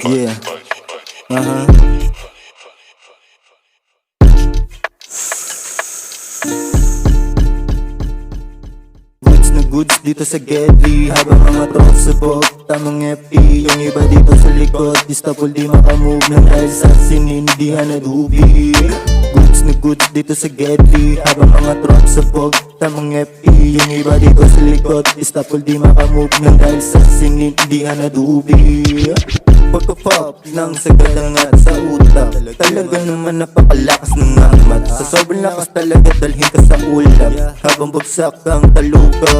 Yeah. Goods na goods dito sa Gedli, habang mga tropa sa bog, tamang FE. Yung iba dito sa likod, di stopol di makamove na dahil sa sinindihan na dubi. Goods na goods dito sa Gedli, habang mga tropa sa bog, tamang FE. Yung iba dito sa likod, di stopol di makamove na dahil sa sinindihan na dubi. Pagka-pop ng sagadangat sa utak, talaga naman napakalakas ng amat. Sa sobrang lakas talaga dalhin ka sa ulap, habang bagsak ang taluka.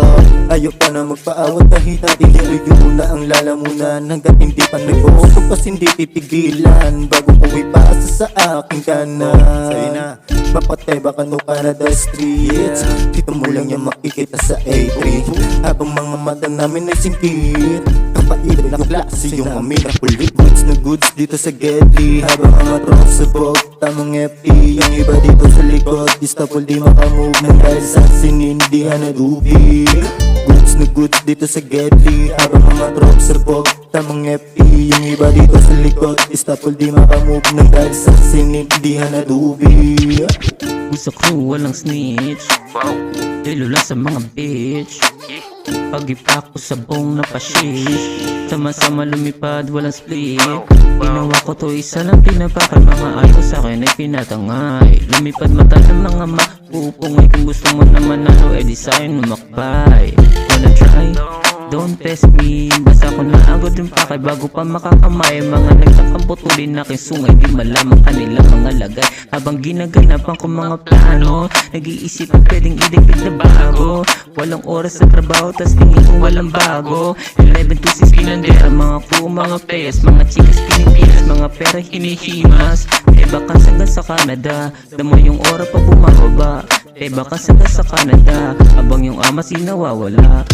Ayaw pa na magpaawat kahit natin tuyo na ang lalamunan. Hanggat hindi pa nag-uusap kasi hindi titigilan, bago pumipasa sa aking kanan. Sa'yo na, papatay baka no Canada streets, dito mo lang yung makikita sa A3. Habang mga mata namin ay singkit, kapait na klase yung amin na pulit. Goods na goods dito sa Gedli, habang mga tropa sa bog, tamang FE. Yung iba dito sa likod, di stopol di makamove na dahil sa sinindihan na dubi. Goods na goods dito sa Gedli, habang mga tropa sa bog, tamang FE. Yung iba dito sa likod, di stopol di makamove na dahil sa sinindihan na dubi. Sa crew walang snitch, dilo lang sa mga bitch. Pag-ipa ko sa bong na pa-shish, sama-sama lumipad walang split. Ginawa ko to isa lang pinapakal, mga ayaw sa'kin ay pinatangay. Lumipad mata ng mga mapupungay, kung gusto mo naman nalo eh di sa'yo lumakbay. Wanna try? Don't test me, basta ko na agad yung pakay bago pa makakamay. Mga nagtakang putulin na kisungay, di malamang kanilang mga lagay. Habang ginaganapan ko mga plano, nag-iisip ang pwedeng idagdag na bago. Walang oras sa trabaho, tas tingin kong walang bago. 11 to 6 pinandera, mga crew, mga players, mga chicas pinipilas, mga pera hinihimas. Bakas hanggang sa Canada, damo yung ora pa bumababa. Bakas hanggang sa Canada, habang yung amas di nawawala.